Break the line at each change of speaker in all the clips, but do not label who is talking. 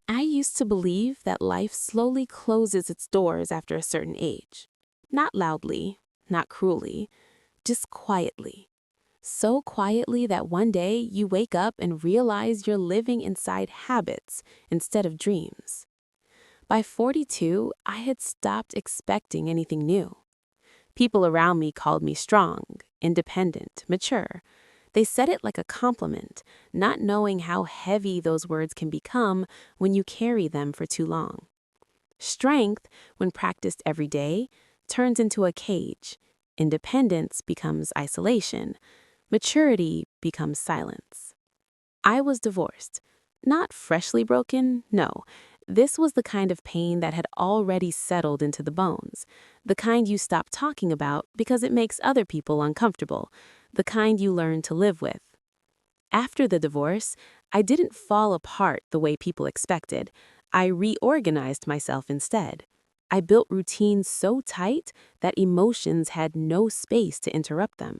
I used to believe that life slowly closes its doors after a certain age. Not loudly, not cruelly, just quietly. So quietly that one day you wake up and realize you're living inside habits instead of dreams. By 42, I had stopped expecting anything new. People around me called me strong, independent, mature. They said it like a compliment, not knowing how heavy those words can become when you carry them for too long. Strength, when practiced every day, turns into a cage. Independence becomes isolation. Maturity becomes silence. I was divorced. Not freshly broken, no. This was the kind of pain that had already settled into the bones. The kind you stop talking about because it makes other people uncomfortable. The kind you learn to live with. After the divorce, I didn't fall apart the way people expected. I reorganized myself instead. I built routines so tight that emotions had no space to interrupt them.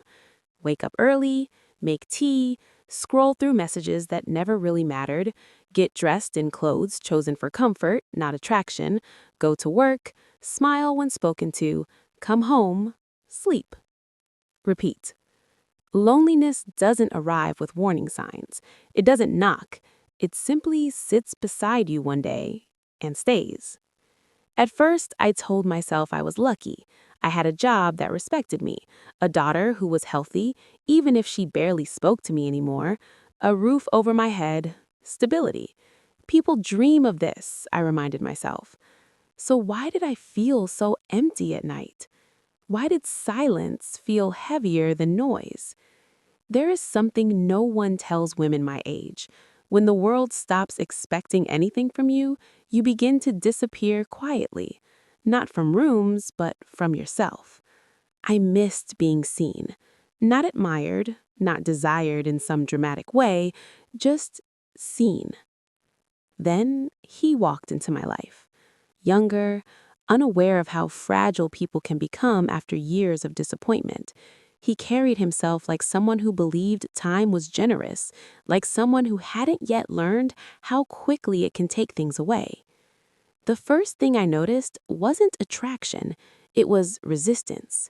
Wake up early, make tea, scroll through messages that never really mattered, get dressed in clothes chosen for comfort, not attraction, go to work, smile when spoken to, come home, sleep. Repeat. Loneliness doesn't arrive with warning signs. It doesn't knock. It simply sits beside you one day and stays. At first, I told myself I was lucky. I had a job that respected me, a daughter who was healthy, even if she barely spoke to me anymore, a roof over my head, stability. People dream of this, I reminded myself. So why did I feel so empty at night? Why did silence feel heavier than noise? There is something no one tells women my age. When the world stops expecting anything from you, you begin to disappear quietly. Not from rooms, but from yourself. I missed being seen. Not admired, not desired in some dramatic way, just seen. Then he walked into my life. Younger, unaware of how fragile people can become after years of disappointment. He carried himself like someone who believed time was generous, like someone who hadn't yet learned how quickly it can take things away. The first thing I noticed wasn't attraction, it was resistance.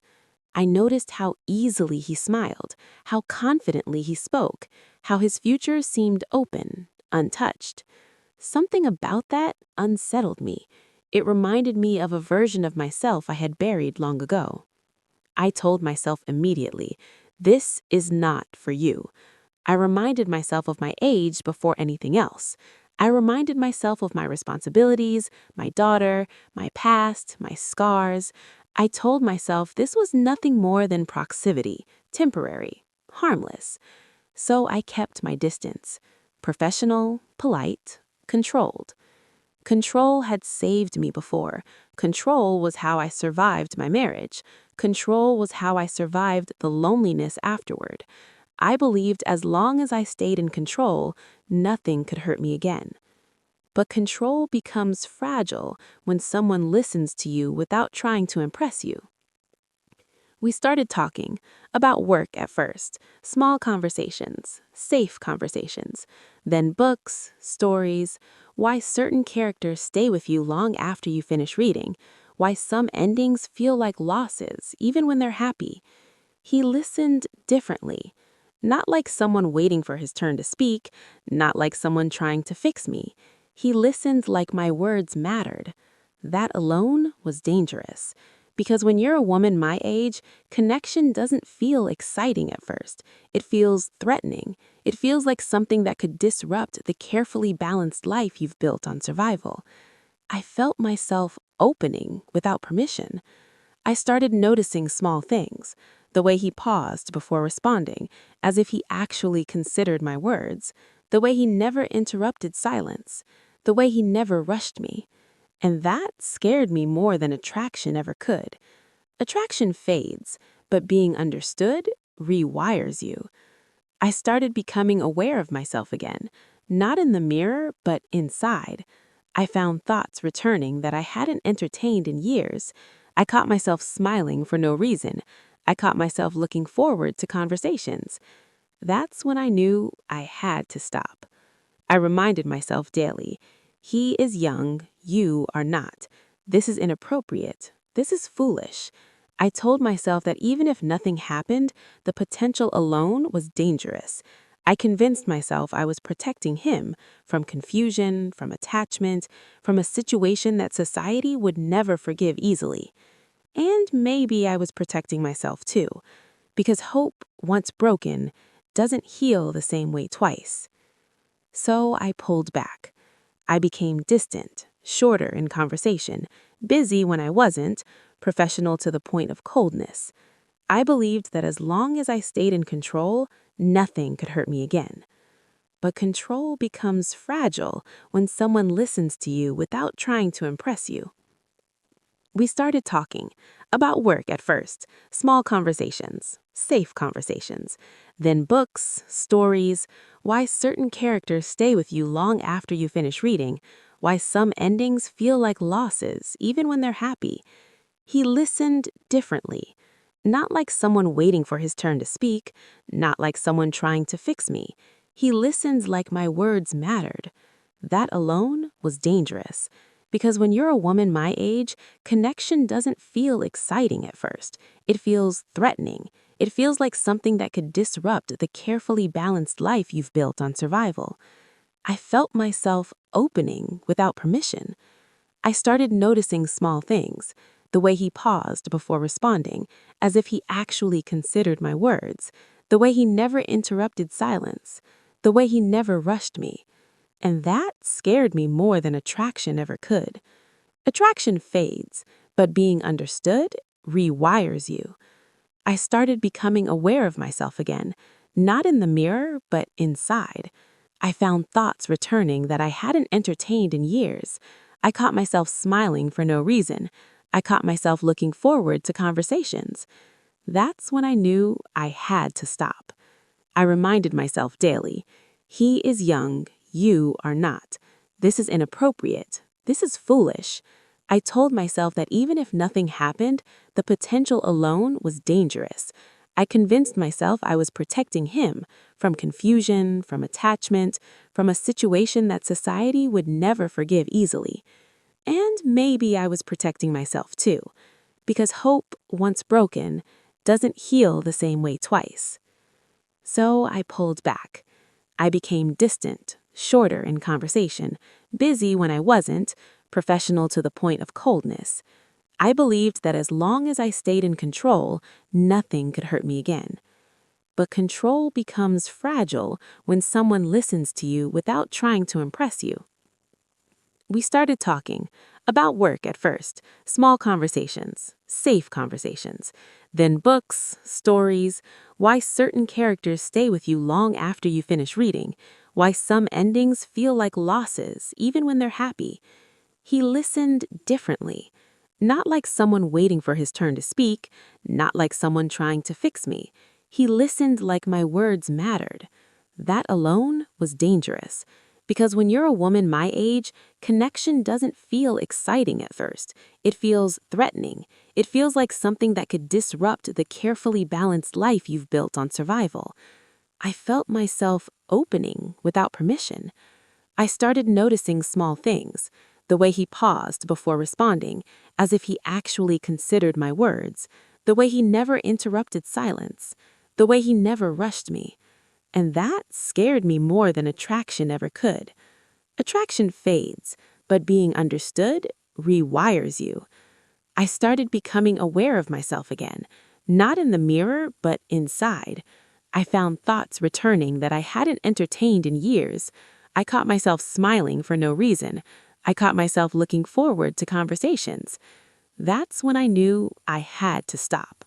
I noticed how easily he smiled, how confidently he spoke, how his future seemed open, untouched. Something about that unsettled me. It reminded me of a version of myself I had buried long ago. I told myself immediately, this is not for you. I reminded myself of my age before anything else. I reminded myself of my responsibilities, my daughter, my past, my scars. I told myself this was nothing more than proximity, temporary, harmless. So I kept my distance. Professional, polite, controlled. Control had saved me before. Control was how I survived my marriage. Control was how I survived the loneliness afterward. I believed as long as I stayed in control, nothing could hurt me again. But control becomes fragile when someone listens to you without trying to impress you. We started talking about work at first, small conversations, safe conversations, then books, stories, why certain characters stay with you long after you finish reading, why some endings feel like losses even when they're happy. He listened differently, not like someone waiting for his turn to speak, not like someone trying to fix me. He listened like my words mattered. That alone was dangerous. Because when you're a woman my age, connection doesn't feel exciting at first. It feels threatening. It feels like something that could disrupt the carefully balanced life you've built on survival. I felt myself opening without permission. I started noticing small things. The way he paused before responding, as if he actually considered my words. The way he never interrupted silence. The way he never rushed me. And that scared me more than attraction ever could. Attraction fades, but being understood rewires you. I started becoming aware of myself again, not in the mirror, but inside. I found thoughts returning that I hadn't entertained in years. I caught myself smiling for no reason. I caught myself looking forward to conversations. That's when I knew I had to stop. I reminded myself daily, He is young, you are not. This is inappropriate. This is foolish. I told myself that even if nothing happened, the potential alone was dangerous. I convinced myself I was protecting him from confusion, from attachment, from a situation that society would never forgive easily. And maybe I was protecting myself too, because hope, once broken, doesn't heal the same way twice. So I pulled back. I became distant, shorter in conversation, busy when I wasn't, professional to the point of coldness. I believed that as long as I stayed in control, nothing could hurt me again. But control becomes fragile when someone listens to you without trying to impress you. We started talking about work at first, small conversations, safe conversations, then books, stories, why certain characters stay with you long after you finish reading, why some endings feel like losses even when they're happy. He listened differently, not like someone waiting for his turn to speak, not like someone trying to fix me. He listened like my words mattered. That alone was dangerous. Because when you're a woman my age, connection doesn't feel exciting at first. It feels threatening. It feels like something that could disrupt the carefully balanced life you've built on survival. I felt myself opening without permission. I started noticing small things, the way he paused before responding, as if he actually considered my words, the way he never interrupted silence, the way he never rushed me. And that scared me more than attraction ever could. Attraction fades, but being understood rewires you. I started becoming aware of myself again, not in the mirror, but inside. I found thoughts returning that I hadn't entertained in years. I caught myself smiling for no reason. I caught myself looking forward to conversations. That's when I knew I had to stop. I reminded myself daily, he is young, you are not. This is inappropriate. This is foolish. I told myself that even if nothing happened, the potential alone was dangerous. I convinced myself I was protecting him from confusion, from attachment, from a situation that society would never forgive easily. And maybe I was protecting myself too, because hope, once broken, doesn't heal the same way twice. So I pulled back. I became distant, shorter in conversation, busy when I wasn't, professional to the point of coldness. I believed that as long as I stayed in control, nothing could hurt me again. But control becomes fragile when someone listens to you without trying to impress you. We started talking about work at first, small conversations, safe conversations, then books, stories, why certain characters stay with you long after you finish reading, why some endings feel like losses even when they're happy. He listened differently, not like someone waiting for his turn to speak, not like someone trying to fix me. He listened like my words mattered. That alone was dangerous. Because when you're a woman my age, connection doesn't feel exciting at first. It feels threatening. It feels like something that could disrupt the carefully balanced life you've built on survival. I felt myself opening without permission. I started noticing small things, the way he paused before responding, as if he actually considered my words, the way he never interrupted silence, the way he never rushed me. And that scared me more than attraction ever could. Attraction fades, but being understood rewires you. I started becoming aware of myself again, not in the mirror, but inside. I found thoughts returning that I hadn't entertained in years. I caught myself smiling for no reason. I caught myself looking forward to conversations. That's when I knew I had to stop.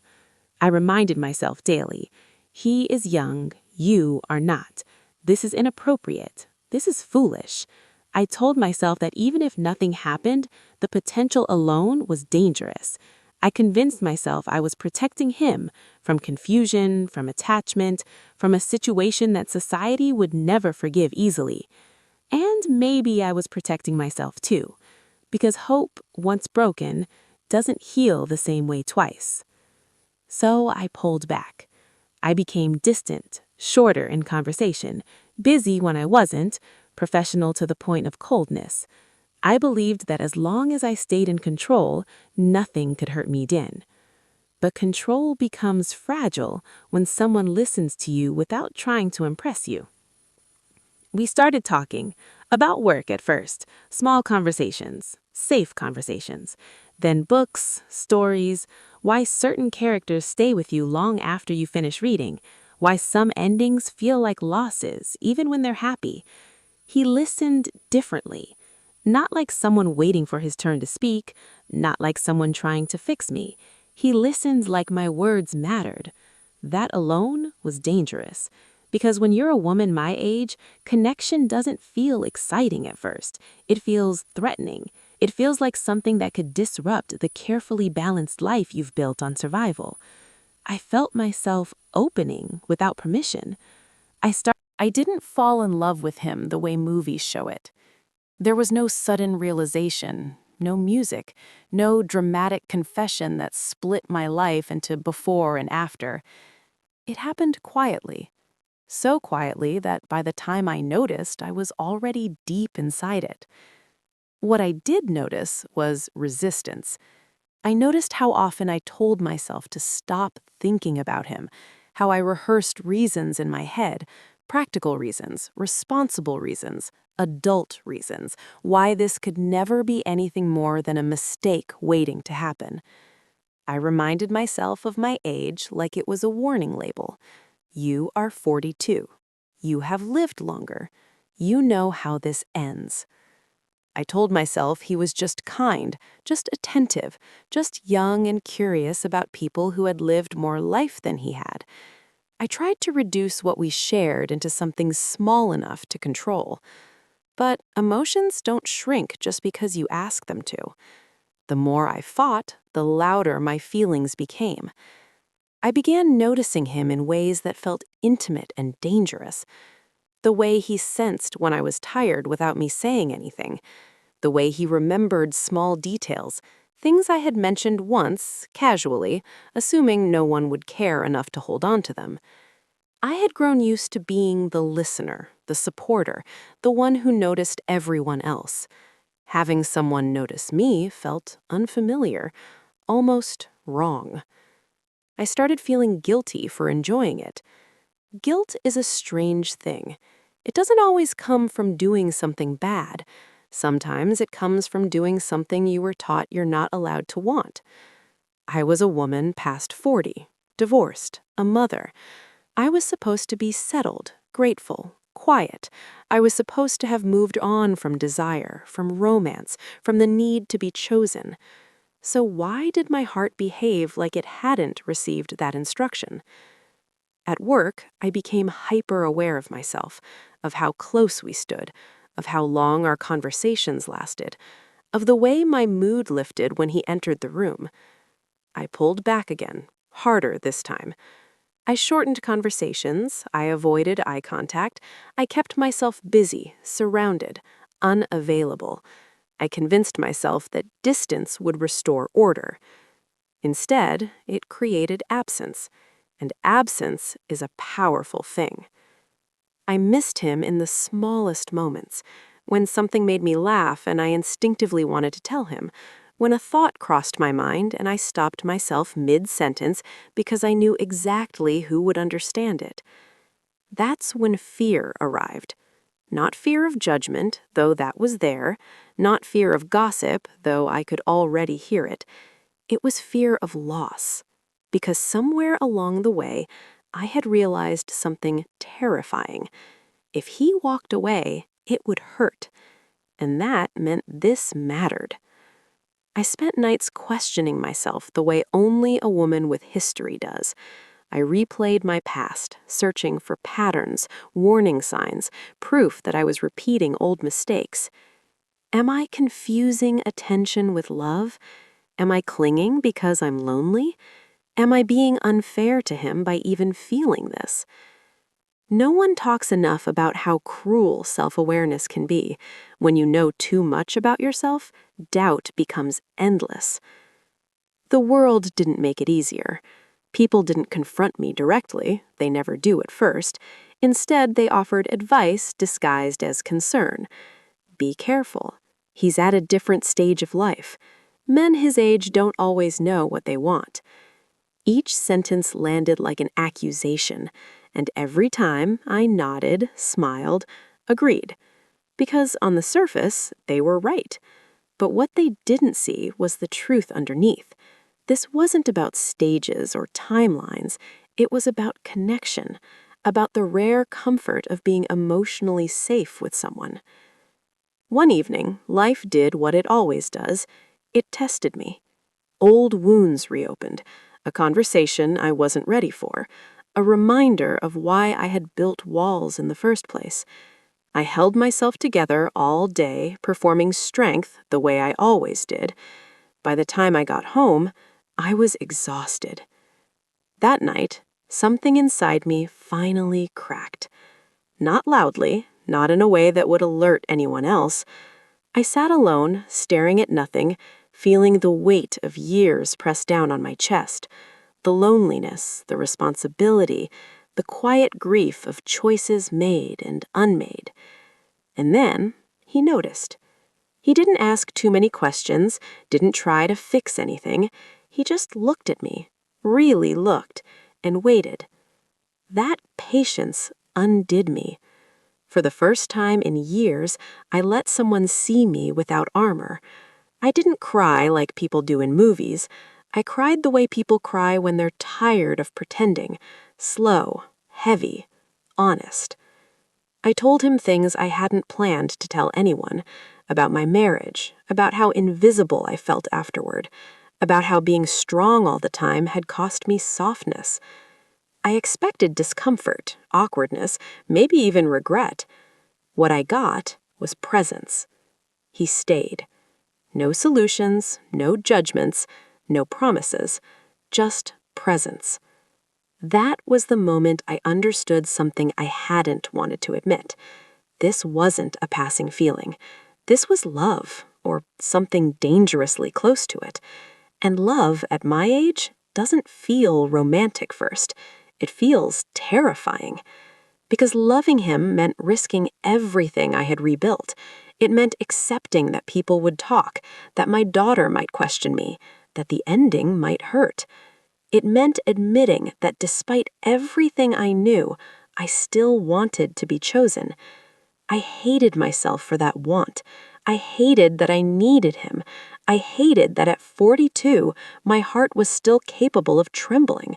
I reminded myself daily, he is young, you are not. This is inappropriate. This is foolish. I told myself that even if nothing happened, the potential alone was dangerous. I convinced myself I was protecting him from confusion, from attachment, from a situation that society would never forgive easily. And maybe I was protecting myself too, because hope, once broken, doesn't heal the same way twice. So I pulled back. I became distant, shorter in conversation, busy when I wasn't, professional to the point of coldness. I believed that as long as I stayed in control, nothing could hurt me then. But control becomes fragile when someone listens to you without trying to impress you. We started talking about work at first, small conversations, safe conversations, then books, stories, why certain characters stay with you long after you finish reading, why some endings feel like losses even when they're happy. He listened differently, not like someone waiting for his turn to speak, not like someone trying to fix me. He listened like my words mattered. That alone was dangerous. Because when you're a woman my age, connection doesn't feel exciting at first. It feels threatening. It feels like something that could disrupt the carefully balanced life you've built on survival. I felt myself opening without permission. I didn't fall in love with him the way movies show it. There was no sudden realization, no music, no dramatic confession that split my life into before and after. It happened quietly. So quietly that by the time I noticed, I was already deep inside it. What I did notice was resistance. I noticed how often I told myself to stop thinking about him, how I rehearsed reasons in my head, practical reasons, responsible reasons, adult reasons, why this could never be anything more than a mistake waiting to happen. I reminded myself of my age like it was a warning label. You are 42. You have lived longer. You know how this ends. I told myself he was just kind, just attentive, just young and curious about people who had lived more life than he had. I tried to reduce what we shared into something small enough to control. But emotions don't shrink just because you ask them to. The more I fought, the louder my feelings became. I began noticing him in ways that felt intimate and dangerous. The way he sensed when I was tired without me saying anything. The way he remembered small details, things I had mentioned once, casually, assuming no one would care enough to hold on to them. I had grown used to being the listener, the supporter, the one who noticed everyone else. Having someone notice me felt unfamiliar, almost wrong. I started feeling guilty for enjoying it. Guilt is a strange thing. It doesn't always come from doing something bad. Sometimes it comes from doing something you were taught you're not allowed to want. I was a woman past 40, divorced, a mother. I was supposed to be settled, grateful, quiet. I was supposed to have moved on from desire, from romance, from the need to be chosen. So why did my heart behave like it hadn't received that instruction? At work, I became hyper-aware of myself, of how close we stood, of how long our conversations lasted, of the way my mood lifted when he entered the room. I pulled back again, harder this time. I shortened conversations, I avoided eye contact, I kept myself busy, surrounded, unavailable. I convinced myself that distance would restore order. Instead, it created absence, and absence is a powerful thing. I missed him in the smallest moments, when something made me laugh and I instinctively wanted to tell him, when a thought crossed my mind and I stopped myself mid-sentence because I knew exactly who would understand it. That's when fear arrived. Not fear of judgment, though that was there, not fear of gossip, though I could already hear it. It was fear of loss, because somewhere along the way, I had realized something terrifying. If he walked away, it would hurt, and that meant this mattered. I spent nights questioning myself the way only a woman with history does. I replayed my past, searching for patterns, warning signs, proof that I was repeating old mistakes. Am I confusing attention with love? Am I clinging because I'm lonely? Am I being unfair to him by even feeling this? No one talks enough about how cruel self-awareness can be. When you know too much about yourself, doubt becomes endless. The world didn't make it easier. People didn't confront me directly, they never do at first.
Instead, they offered advice disguised as concern. Be careful. He's at a different stage of life. Men his age don't always know what they want. Each sentence landed like an accusation, and every time I nodded, smiled, agreed. Because on the surface, they were right. But what they didn't see was the truth underneath. This wasn't about stages or timelines. It was about connection, about the rare comfort of being emotionally safe with someone. One evening, life did what it always does. It tested me. Old wounds reopened, a conversation I wasn't ready for, a reminder of why I had built walls in the first place. I held myself together all day, performing strength the way I always did. By the time I got home, I was exhausted. That night, something inside me finally cracked. Not loudly, not in a way that would alert anyone else. I sat alone, staring at nothing, feeling the weight of years pressed down on my chest, the loneliness, the responsibility, the quiet grief of choices made and unmade. And then he noticed. He didn't ask too many questions, didn't try to fix anything. He just looked at me, really looked, and waited. That patience undid me. For the first time in years, I let someone see me without armor. I didn't cry like people do in movies. I cried the way people cry when they're tired of pretending, slow, heavy, honest. I told him things I hadn't planned to tell anyone, about my marriage, about how invisible I felt afterward, about how being strong all the time had cost me softness. I expected discomfort, awkwardness, maybe even regret. What I got was presence. He stayed. No solutions, no judgments, no promises, just presence. That was the moment I understood something I hadn't wanted to admit. This wasn't a passing feeling. This was love, or something dangerously close to it. And love, at my age, doesn't feel romantic first. It feels terrifying. Because loving him meant risking everything I had rebuilt. It meant accepting that people would talk, that my daughter might question me, that the ending might hurt. It meant admitting that despite everything I knew, I still wanted to be chosen. I hated myself for that want. I hated that I needed him. I hated that at 42, my heart was still capable of trembling.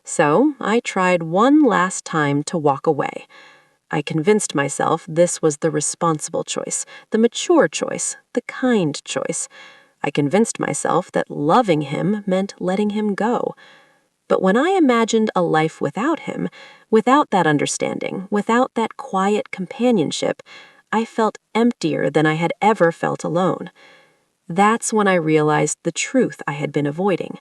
So I tried one last time to walk away. I convinced myself this was the responsible choice, the mature choice, the kind choice. I convinced myself that loving him meant letting him go. But when I imagined a life without him, without that understanding, without that quiet companionship, I felt emptier than I had ever felt alone. That's when I realized the truth I had been avoiding.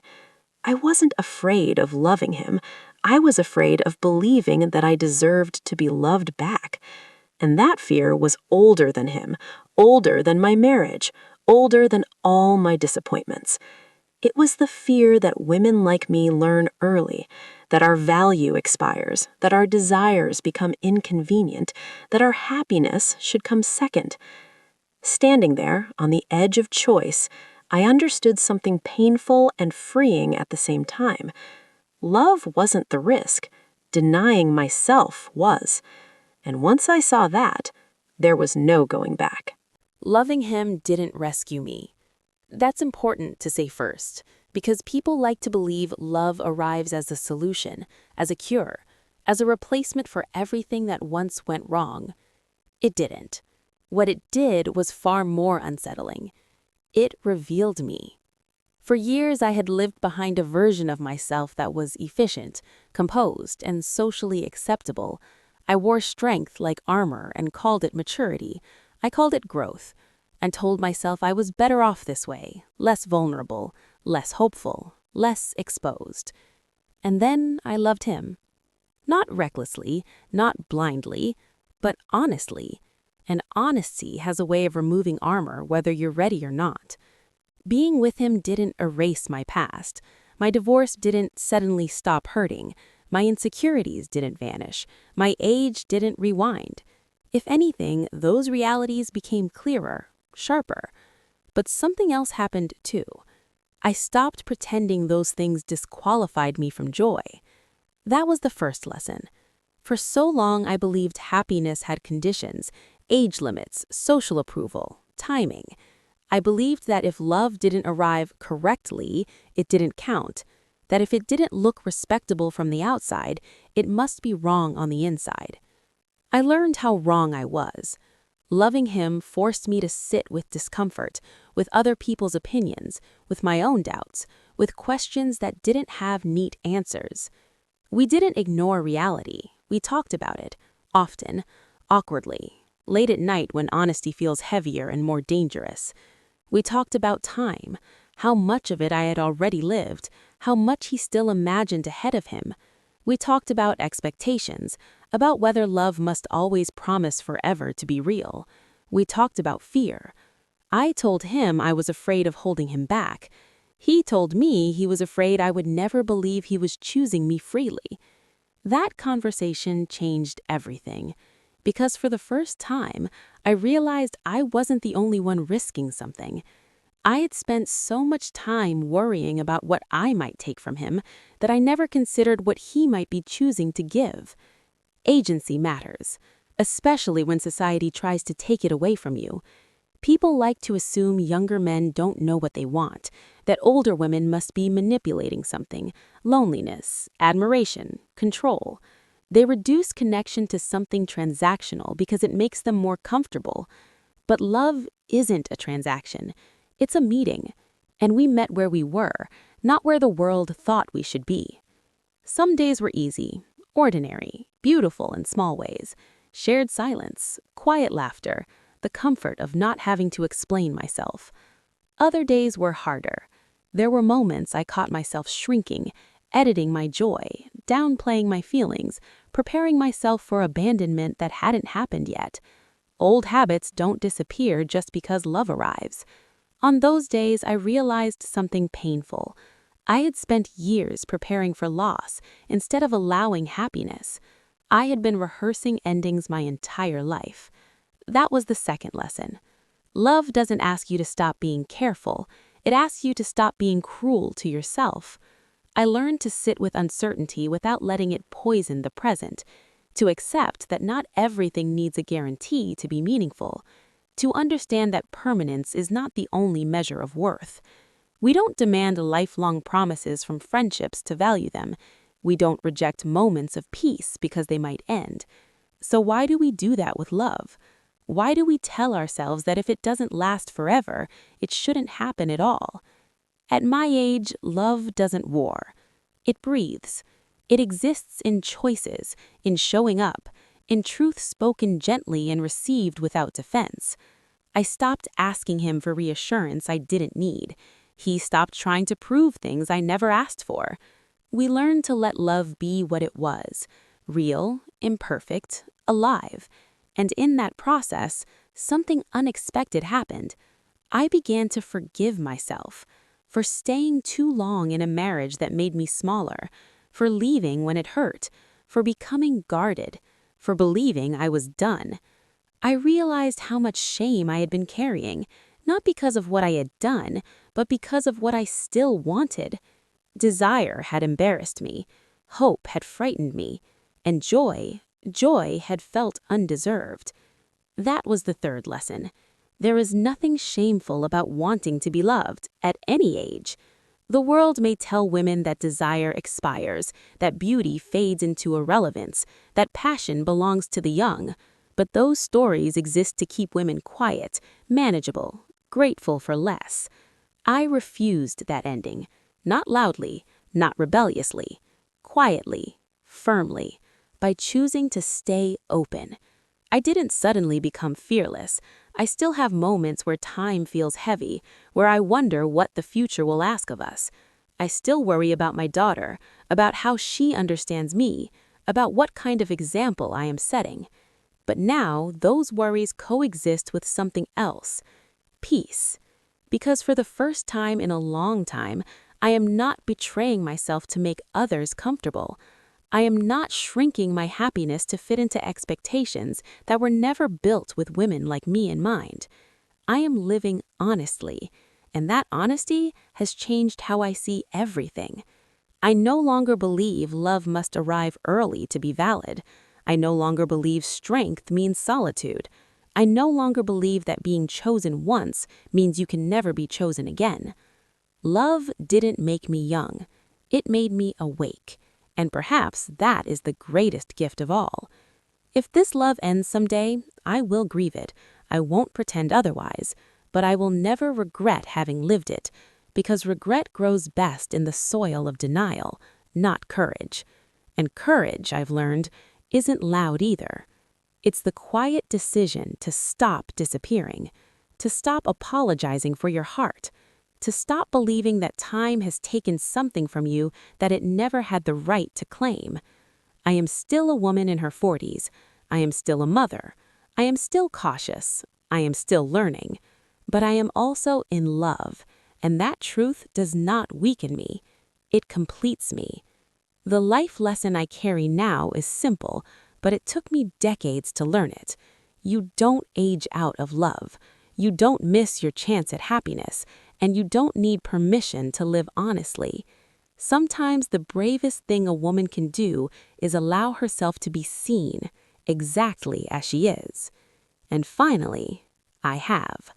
I wasn't afraid of loving him. I was afraid of believing that I deserved to be loved back. And that fear was older than him, older than my marriage, older than all my disappointments. It was the fear that women like me learn early, that our value expires, that our desires become inconvenient, that our happiness should come second. Standing there, on the edge of choice, I understood something painful and freeing at the same time. Love wasn't the risk. Denying myself was. And once I saw that, there was no going back.
Loving him didn't rescue me. That's important to say first, because people like to believe love arrives as a solution, as a cure, as a replacement for everything that once went wrong. It didn't. What it did was far more unsettling. It revealed me. For years, I had lived behind a version of myself that was efficient, composed, and socially acceptable. I wore strength like armor and called it maturity. I called it growth, and told myself I was better off this way, less vulnerable, less hopeful, less exposed. And then I loved him. Not recklessly, not blindly, but honestly. And honesty has a way of removing armor whether you're ready or not. Being with him didn't erase my past. My divorce didn't suddenly stop hurting. My insecurities didn't vanish. My age didn't rewind. If anything, those realities became clearer, sharper. But something else happened too. I stopped pretending those things disqualified me from joy. That was the first lesson. For so long, I believed happiness had conditions, age limits, social approval, timing. I believed that if love didn't arrive correctly, it didn't count. That if it didn't look respectable from the outside, it must be wrong on the inside. I learned how wrong I was. Loving him forced me to sit with discomfort, with other people's opinions, with my own doubts, with questions that didn't have neat answers. We didn't ignore reality. We talked about it, often, awkwardly, late at night when honesty feels heavier and more dangerous. We talked about time, how much of it I had already lived, how much he still imagined ahead of him. We talked about expectations, about whether love must always promise forever to be real. We talked about fear. I told him I was afraid of holding him back. He told me he was afraid I would never believe he was choosing me freely. That conversation changed everything, because for the first time, I realized I wasn't the only one risking something. I had spent so much time worrying about what I might take from him that I never considered what he might be choosing to give. Agency matters, especially when society tries to take it away from you. People like to assume younger men don't know what they want, that older women must be manipulating something, loneliness, admiration, control. They reduce connection to something transactional because it makes them more comfortable. But love isn't a transaction. It's a meeting, and we met where we were, not where the world thought we should be. Some days were easy, ordinary, beautiful in small ways, shared silence, quiet laughter, the comfort of not having to explain myself. Other days were harder. There were moments I caught myself shrinking, editing my joy, downplaying my feelings, preparing myself for abandonment that hadn't happened yet. Old habits don't disappear just because love arrives. On those days, I realized something painful. I had spent years preparing for loss instead of allowing happiness. I had been rehearsing endings my entire life. That was the second lesson. Love doesn't ask you to stop being careful. It asks you to stop being cruel to yourself. I learned to sit with uncertainty without letting it poison the present, to accept that not everything needs a guarantee to be meaningful, to understand that permanence is not the only measure of worth. We don't demand lifelong promises from friendships to value them. We don't reject moments of peace because they might end. So why do we do that with love? Why do we tell ourselves that if it doesn't last forever, it shouldn't happen at all? At my age, love doesn't war. It breathes. It exists in choices, in showing up, in truth spoken gently and received without defense. I stopped asking him for reassurance I didn't need. He stopped trying to prove things I never asked for. We learned to let love be what it was, real, imperfect, alive. And in that process, something unexpected happened. I began to forgive myself for staying too long in a marriage that made me smaller, for leaving when it hurt, for becoming guarded, for believing I was done. I realized how much shame I had been carrying, not because of what I had done, but because of what I still wanted. Desire had embarrassed me, hope had frightened me, and joy had felt undeserved. That was the third lesson. There is nothing shameful about wanting to be loved, at any age. The world may tell women that desire expires, that beauty fades into irrelevance, that passion belongs to the young. But those stories exist to keep women quiet, manageable, grateful for less. I refused that ending, not loudly, not rebelliously, quietly, firmly, by choosing to stay open. I didn't suddenly become fearless. I still have moments where time feels heavy, where I wonder what the future will ask of us. I still worry about my daughter, about how she understands me, about what kind of example I am setting. But now, those worries coexist with something else: peace. Because for the first time in a long time, I am not betraying myself to make others comfortable. I am not shrinking my happiness to fit into expectations that were never built with women like me in mind. I am living honestly, and that honesty has changed how I see everything. I no longer believe love must arrive early to be valid. I no longer believe strength means solitude. I no longer believe that being chosen once means you can never be chosen again. Love didn't make me young. It made me awake. And perhaps that is the greatest gift of all. If this love ends someday, I will grieve it. I won't pretend otherwise. But I will never regret having lived it, because regret grows best in the soil of denial, not courage. And courage, I've learned, isn't loud either. It's the quiet decision to stop disappearing, to stop apologizing for your heart, to stop believing that time has taken something from you that it never had the right to claim. I am still a woman in her 40s. I am still a mother. I am still cautious. I am still learning. But I am also in love, and that truth does not weaken me. It completes me. The life lesson I carry now is simple, but it took me decades to learn it. You don't age out of love. You don't miss your chance at happiness, and you don't need permission to live honestly. Sometimes the bravest thing a woman can do is allow herself to be seen exactly as she is. And finally, I have.